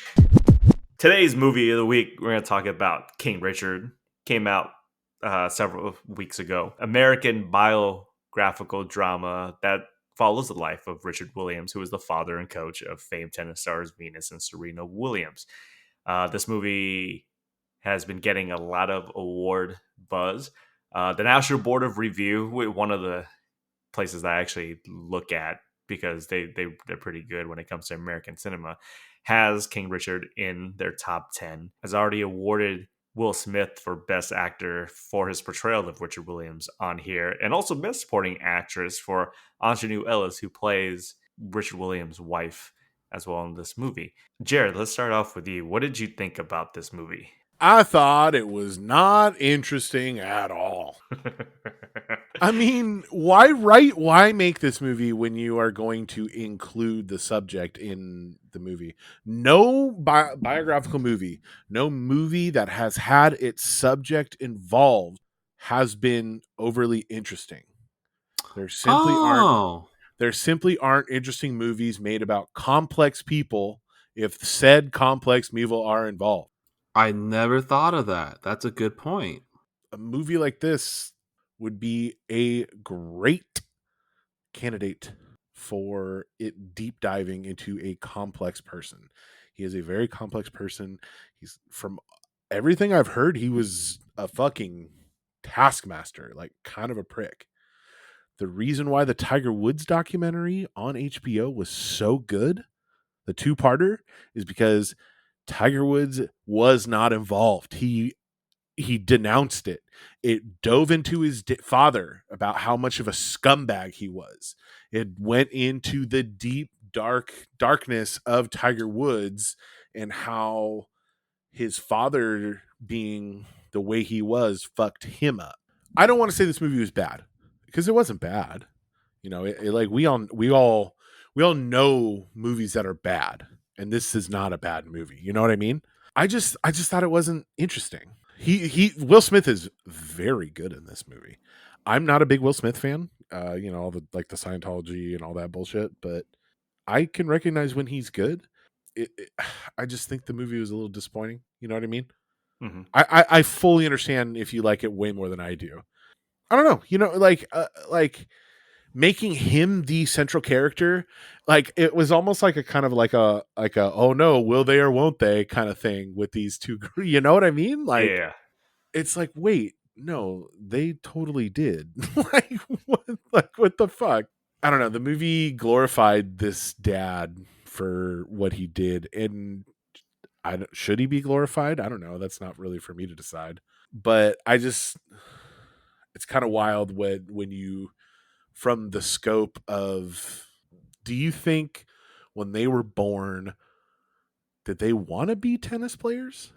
Today's movie of the week, we're going to talk about King Richard. Came out several weeks ago. American biographical drama that follows the life of Richard Williams, who was the father and coach of famed tennis stars Venus and Serena Williams. This movie has been getting a lot of award buzz. The National Board of Review, one of the places that I actually look at because they're pretty good when it comes to American cinema, has King Richard in their top 10. Has already awarded Will Smith for Best Actor for his portrayal of Richard Williams on here, and also Best Supporting Actress for Ingenue Ellis, who plays Richard Williams' wife as well in this movie. Jared, let's start off with you. What did you think about this movie? I thought it was not interesting at all. I mean, why make this movie when you are going to include the subject in the movie? No biographical movie, no movie that has had its subject involved has been overly interesting. There simply aren't interesting movies made about complex people if said complex people are involved. I never thought of that. That's a good point. A movie like this would be a great candidate for it deep diving into a complex person. He is a very complex person. He's, from everything I've heard, he was a fucking taskmaster, like kind of a prick. The reason why the Tiger Woods documentary on HBO was so good, the two-parter, is because Tiger Woods was not involved. He denounced it. It dove into his father about how much of a scumbag he was. It went into the deep darkness of Tiger Woods and how his father being the way he was fucked him up. I don't want to say this movie was bad because it wasn't bad. You know, like we all know movies that are bad, and this is not a bad movie. You know what I mean? I just thought it wasn't interesting. Will Smith is very good in this movie. I'm not a big Will Smith fan. You know, all the like the Scientology and all that bullshit, but I can recognize when he's good. I just think the movie was a little disappointing. You know what I mean? Mm-hmm. I fully understand if you like it way more than I do. I don't know. You know, like making him the central character, like it was almost like a kind of like a oh no, will they or won't they kind of thing with these two. You know what I mean? Like Yeah. it's like, wait, no, they totally did. What the fuck? I don't know. The movie glorified this dad for what he did, and should he be glorified? I don't know. That's not really for me to decide. But it's kind of wild when you, from the scope of, do you think when they were born, did they want to be tennis players?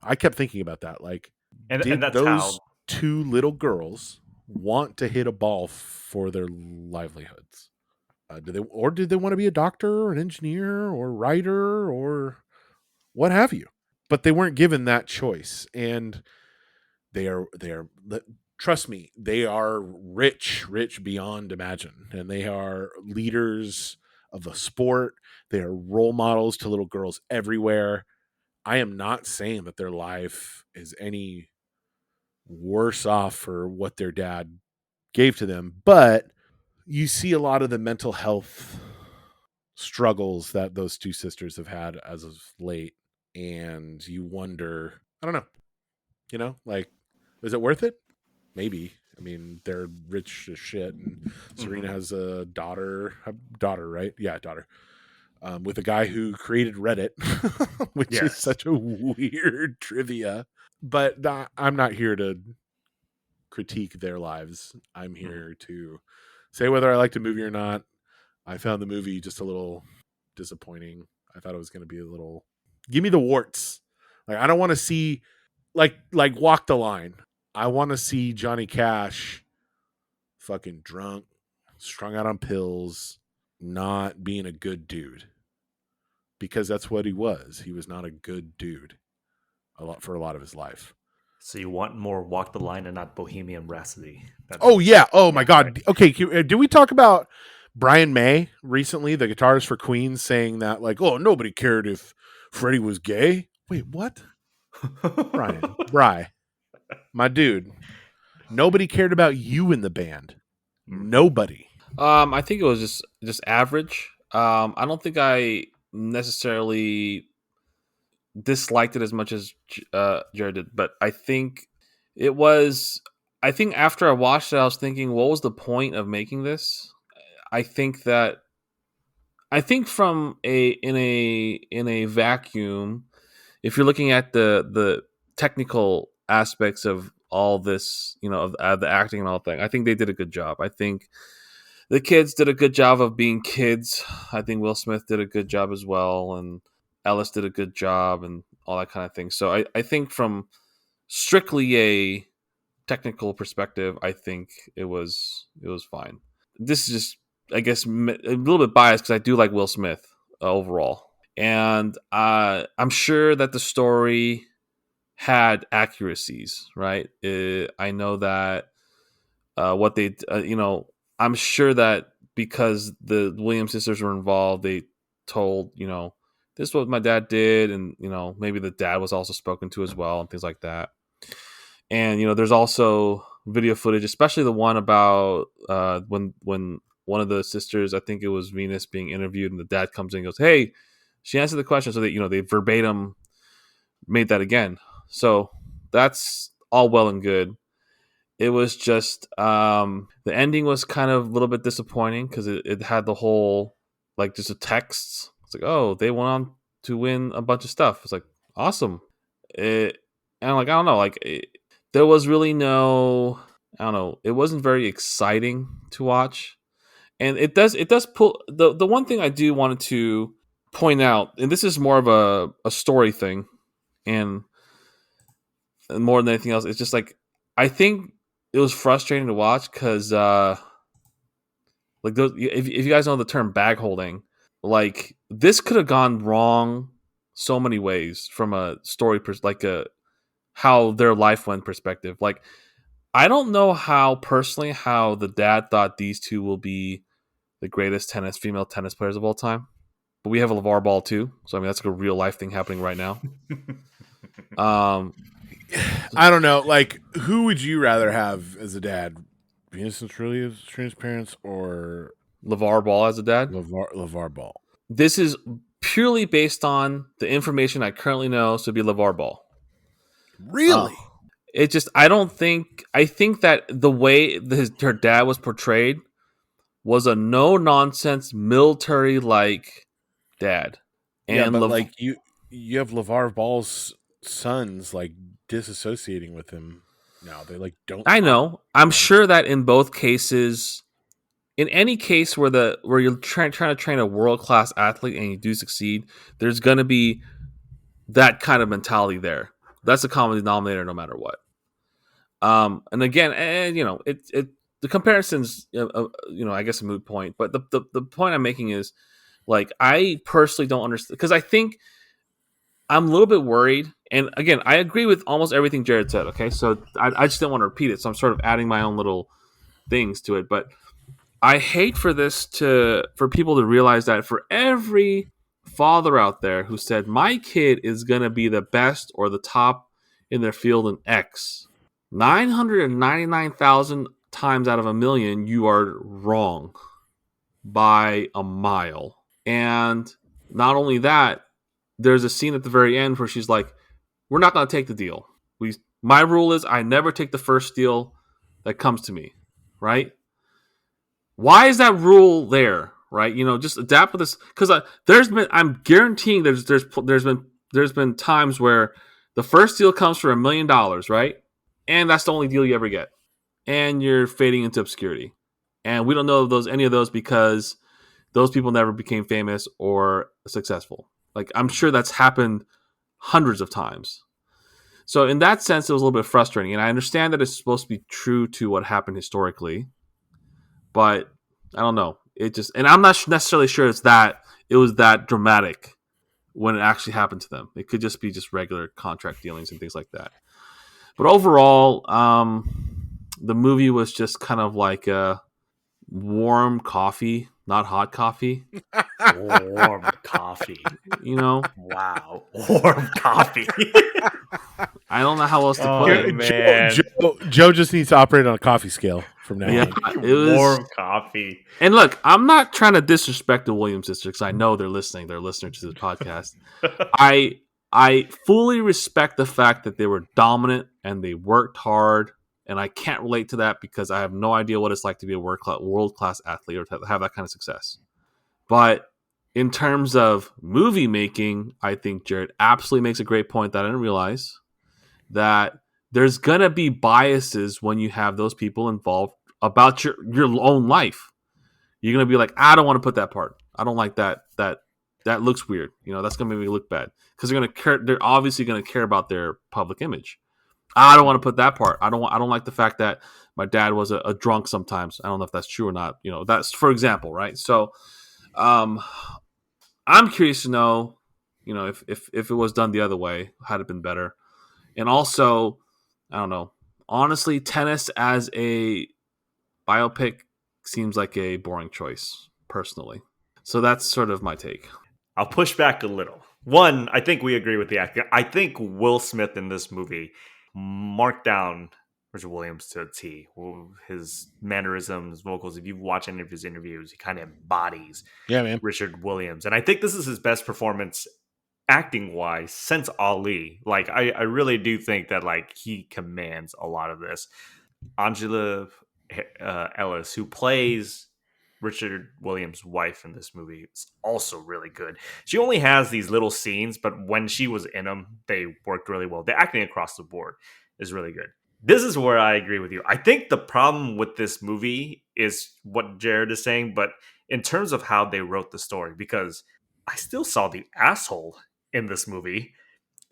I kept thinking about that. Like, And did that's those how two little girls want to hit a ball for their livelihoods? Did they want to be a doctor or an engineer or writer or what have you? But they weren't given that choice, and they are trust me, they are rich beyond imagine, and they are leaders of a sport. They are role models to little girls everywhere. I am not saying that their life is any worse off for what their dad gave to them, but you see a lot of the mental health struggles that those two sisters have had as of late, and you wonder, I don't know, you know, like, is it worth it? Maybe. I mean, they're rich as shit, and Serena has a daughter, right? Yeah, daughter. With a guy who created Reddit, which is such a weird trivia. But I'm not here to critique their lives. I'm here to say whether I liked a movie or not. I found the movie just a little disappointing. I thought it was going to be a little, give me the warts. Like, I don't want to see like walk the line. I want to see Johnny Cash fucking drunk, strung out on pills, not being a good dude. Because that's what he was. He was not a good dude for a lot of his life. So you want more Walk the Line and not Bohemian Rhapsody? Oh yeah. Oh my Yeah, God. right. Okay. Did we talk about Brian May recently, the guitarist for Queen, saying that like, oh, nobody cared if Freddie was gay? Wait, what? Bry, my dude. Nobody cared about you in the band. Nobody. I think it was just average. I don't think I necessarily disliked it as much as Jared did, but I think it was. I think after I watched it, I was thinking, what was the point of making this? I think that from a vacuum, if you're looking at the technical aspects of all this, of the acting and all thing, I think they did a good job. I think the kids did a good job of being kids. I think Will Smith did a good job as well, and Ellis did a good job, and all that kind of thing. So I think from strictly a technical perspective, I think it was fine. This is just, I guess, a little bit biased because I do like Will Smith overall, and I'm sure that the story had accuracies, right? I know that what they, I'm sure that because the Williams sisters were involved, they told, this is what my dad did, and maybe the dad was also spoken to as well, and things like that. And there's also video footage, especially the one about when one of the sisters, I think it was Venus, being interviewed, and the dad comes in and goes, "Hey, she answered the question," so that they verbatim made that again. So that's all well and good. It was just the ending was kind of a little bit disappointing because it had the whole, like, just a text. It's like, oh, they went on to win a bunch of stuff. It's like, awesome. And like, I don't know, like there was really no, I don't know, it wasn't very exciting to watch. And it does pull the one thing I do wanted to point out, and this is more of a story thing, and more than anything else, it's just like, I think it was frustrating to watch because like those, if you guys know the term bag holding, like this could have gone wrong so many ways from a story like a how their life went perspective. Like, I don't know how the dad thought these two will be the greatest female tennis players of all time, but we have a LeVar Ball too, so I mean that's like a real life thing happening right now. I don't know. Like, who would you rather have as a dad? Venus and Trillia's parents or LeVar Ball as a dad? LeVar Ball. This is purely based on the information I currently know, so it'd be LeVar Ball. Really? It just, I think that the way her dad was portrayed was a no nonsense military like dad. And yeah, but like you have LeVar Ball's sons like disassociating with him now. They like don't. I know. I'm sure that in both cases, in any case where you're trying to train a world class athlete and you do succeed, there's going to be that kind of mentality there. That's a common denominator, no matter what. And again, the comparison's I guess a moot point. But the point I'm making is, like, I personally don't understand, because I think I'm a little bit worried. And again, I agree with almost everything Jared said. Okay, so I just didn't want to repeat it, so I'm sort of adding my own little things to it. But I hate for people to realize that for every father out there who said my kid is going to be the best or the top in their field in X, 999,000 times out of a million, you are wrong by a mile. And not only that, there's a scene at the very end where she's like, we're not going to take the deal. My rule is I never take the first deal that comes to me, right? Why is that rule there, right? Just adapt with this, because I'm guaranteeing there's been times where the first deal comes for $1 million, right? And that's the only deal you ever get, and you're fading into obscurity, and we don't know any of those because those people never became famous or successful. Like, I'm sure that's happened hundreds of times. So in that sense, it was a little bit frustrating, and I understand that it's supposed to be true to what happened historically, but I don't know. It just, and I'm not necessarily sure it was that dramatic when it actually happened to them. It could just be just regular contract dealings and things like that. But overall, the movie was just kind of like a warm coffee, not hot coffee. Warm coffee. You know, Wow. Warm coffee. I don't know how else to Oh, put it. man. Joe just needs to operate on a coffee scale from now Yeah, on. it was Warm coffee. And look, I'm not trying to disrespect the Williams sisters because I know they're listening. They're listeners to this podcast. I fully respect the fact that they were dominant and they worked hard, and I can't relate to that because I have no idea what it's like to be a world class athlete or to have that kind of success. But in terms of movie making, I think Jared absolutely makes a great point that I didn't realize, that there's gonna be biases when you have those people involved about your own life. You're gonna be like, I don't want to put that part. I don't like that. That looks weird. You know, that's gonna make me look bad because they're gonna care. They're obviously gonna care about their public image. I don't want to put that part. I don't like the fact that my dad was a drunk sometimes. I don't know if that's true or not. You know, that's for example, right? So, I'm curious to know, you know, if it was done the other way, had it been better? And also, I don't know. Honestly, tennis as a biopic seems like a boring choice, personally. So that's sort of my take. I'll push back a little. One, I think we agree with the acting. I think Will Smith in this movie marked down Richard Williams to a T. His mannerisms, vocals, if you've watched any of his interviews, he kind of embodies Richard Williams. And I think this is his best performance acting wise since Ali. Like, I really do think that like he commands a lot of this. Angela Ellis, who plays Richard Williams' wife in this movie, is also really good. She only has these little scenes, but when she was in them, they worked really well. The acting across the board is really good. This is where I agree with you. I think the problem with this movie is what Jared is saying, but in terms of how they wrote the story, because I still saw the asshole in this movie.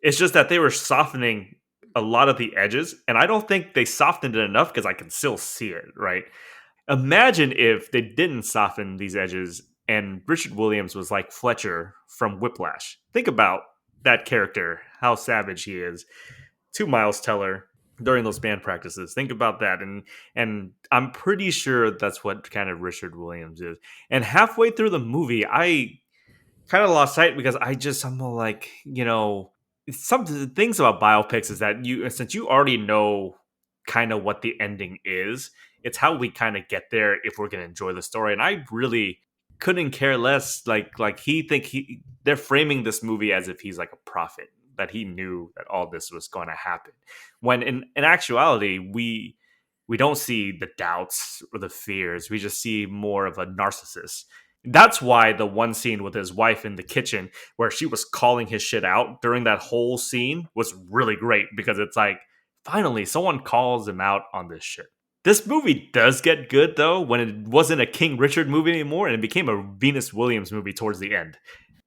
It's just that they were softening a lot of the edges, and I don't think they softened it enough because I can still see it, right? Imagine if they didn't soften these edges and Richard Williams was like Fletcher from Whiplash. Think about that character, how savage he is to Miles Teller during those band practices. Think about that. And I'm pretty sure that's what kind of Richard Williams is. And halfway through the movie, I kind of lost sight because I'm like, you know, some of the things about biopics is that since you already know kind of what the ending is, it's how we kind of get there if we're going to enjoy the story. And I really couldn't care less. Like they're framing this movie as if he's like a prophet, that he knew that all this was going to happen. When in actuality, we don't see the doubts or the fears. We just see more of a narcissist. That's why the one scene with his wife in the kitchen where she was calling his shit out during that whole scene was really great, because it's like, finally, someone calls him out on this shit. This movie does get good, though, when it wasn't a King Richard movie anymore and it became a Venus Williams movie towards the end.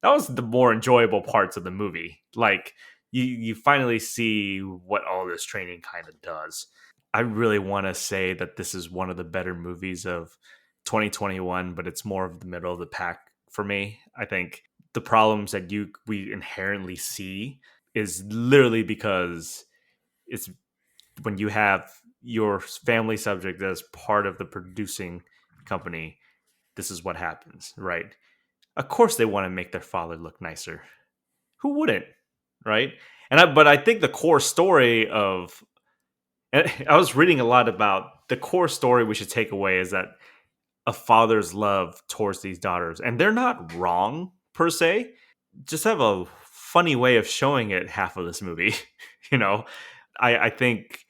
That was the more enjoyable parts of the movie. Like, you finally see what all this training kind of does. I really want to say that this is one of the better movies of 2021, but it's more of the middle of the pack for me. I think the problems that we inherently see is literally because it's when you have your family subject as part of the producing company, this is what happens, right? Of course they want to make their father look nicer. Who wouldn't, right? But I think the core story of, and I was reading a lot about the core story we should take away is that a father's love towards these daughters, and they're not wrong per se, just have a funny way of showing it half of this movie. You know, I think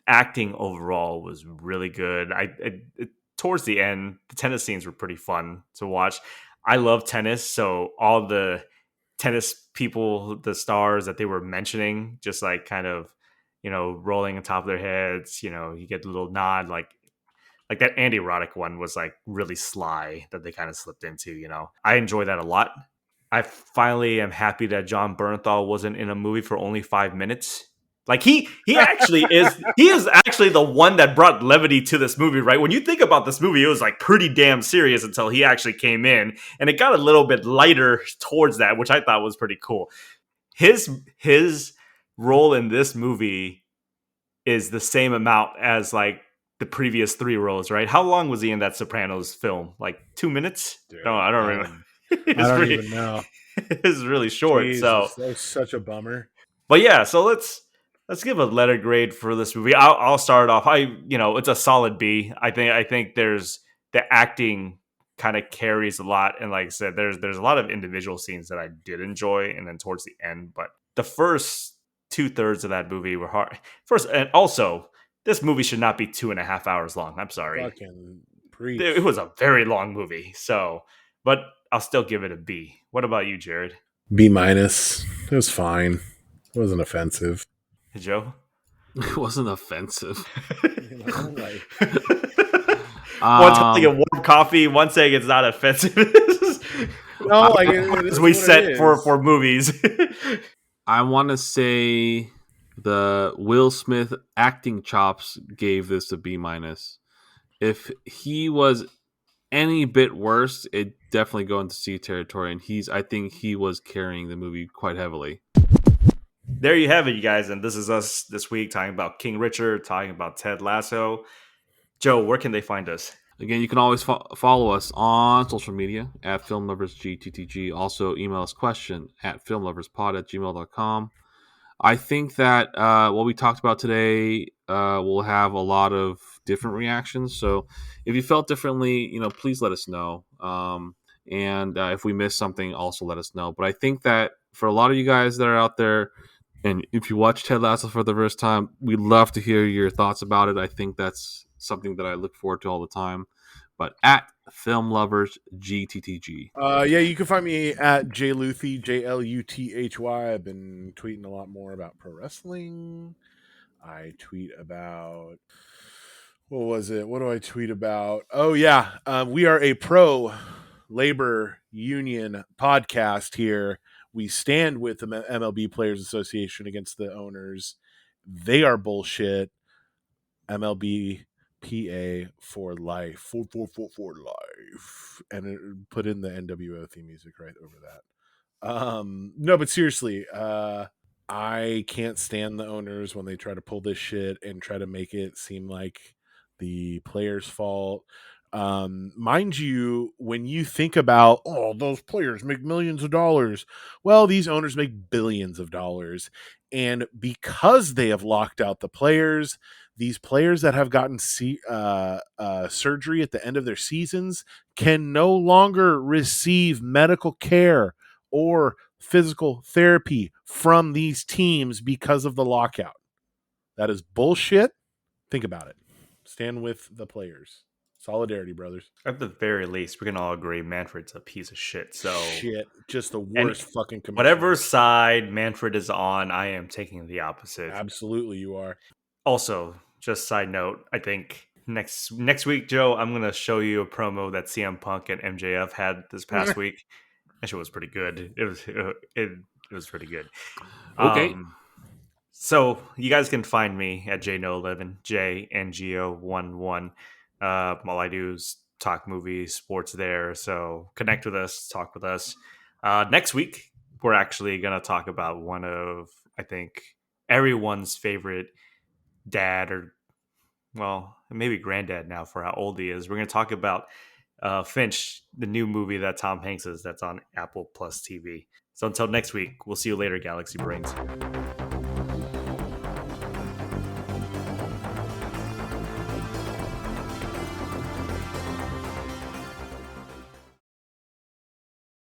acting overall was really good. Towards the end, the tennis scenes were pretty fun to watch. I love tennis, so all the tennis people, the stars that they were mentioning, just like kind of, you know, rolling on top of their heads, you know, you get a little nod, like that Andy Roddick one was like really sly that they kind of slipped into, you know. I enjoy that a lot. I finally am happy that John Bernthal wasn't in a movie for only 5 minutes. Like he actually is actually the one that brought levity to this movie, right? When you think about this movie, it was like pretty damn serious until he actually came in, and it got a little bit lighter towards that, which I thought was pretty cool. His role in this movie is the same amount as like the previous three roles, right? How long was he in that Sopranos film? Like 2 minutes? Dude, No, I don't remember. I don't even know. It's really short. So, Jesus, that was such a bummer. but yeah, so let's give a letter grade for this movie. I'll start off. It's a solid B. I think there's the acting kind of carries a lot, and like I said, there's a lot of individual scenes that I did enjoy, and then towards the end, but the first 2/3 of that movie were hard. First, and also, this movie should not be 2.5 hours long. I'm sorry, Fucking preach. it was a very long movie. So, but I'll still give it a B. What about you, Jared? B minus. It was fine. It wasn't offensive. Hey, Joe? It wasn't offensive. You know, like One telling a warm coffee, one saying it's not offensive. no, like it is As we what set it for is. movies. I want to say the Will Smith acting chops gave this a B minus. If he was any bit worse, it definitely go into C territory, and I think he was carrying the movie quite heavily. There you have it, you guys, and this is us this week talking about King Richard, talking about Ted Lasso. Joe, where can they find us? Again, you can always follow us on social media at FilmLoversGTTG. Also, email us question at filmloverspod@gmail.com. I think that what we talked about today will have a lot of different reactions. So if you felt differently, please let us know. And if we missed something, also let us know. But I think that for a lot of you guys that are out there, and if you watch Ted Lasso for the first time, we'd love to hear your thoughts about it. I think that's something that I look forward to all the time. But at Film Lovers GTTG. Yeah, you can find me at JLuthy, JLUTHY. I've been tweeting a lot more about pro wrestling. I tweet about what was it? What do I tweet about? Oh yeah, we are a pro labor union podcast here. We stand with the MLB Players Association against the owners. They are bullshit. MLB PA for life. For life. And it put in the NWO theme music right over that. No, but seriously, I can't stand the owners when they try to pull this shit and try to make it seem like the players' fault. Mind you, when you think about, oh, those players make millions of dollars, well, these owners make billions of dollars. And because they have locked out the players, these players that have gotten surgery at the end of their seasons can no longer receive medical care or physical therapy from these teams because of the lockout. That is bullshit. Think about it. Stand with the players. Solidarity, brothers. At the very least, we can all agree Manfred's a piece of shit. So shit, just the worst fucking commissioner. Whatever side Manfred is on, I am taking the opposite. Absolutely, you are. Also, just side note, I think next week, Joe, I'm gonna show you a promo that CM Punk and MJF had this past week. That shit was pretty good. It was pretty good. Okay. So you guys can find me at JNO11, JNGO11. All I do is talk movies, sports there. So connect with us, talk with us. Next week, we're actually going to talk about one of, I think, everyone's favorite dad, or, well, maybe granddad now for how old he is. We're going to talk about Finch, the new movie that Tom Hanks is that's on Apple Plus TV. So until next week, we'll see you later, Galaxy Brains.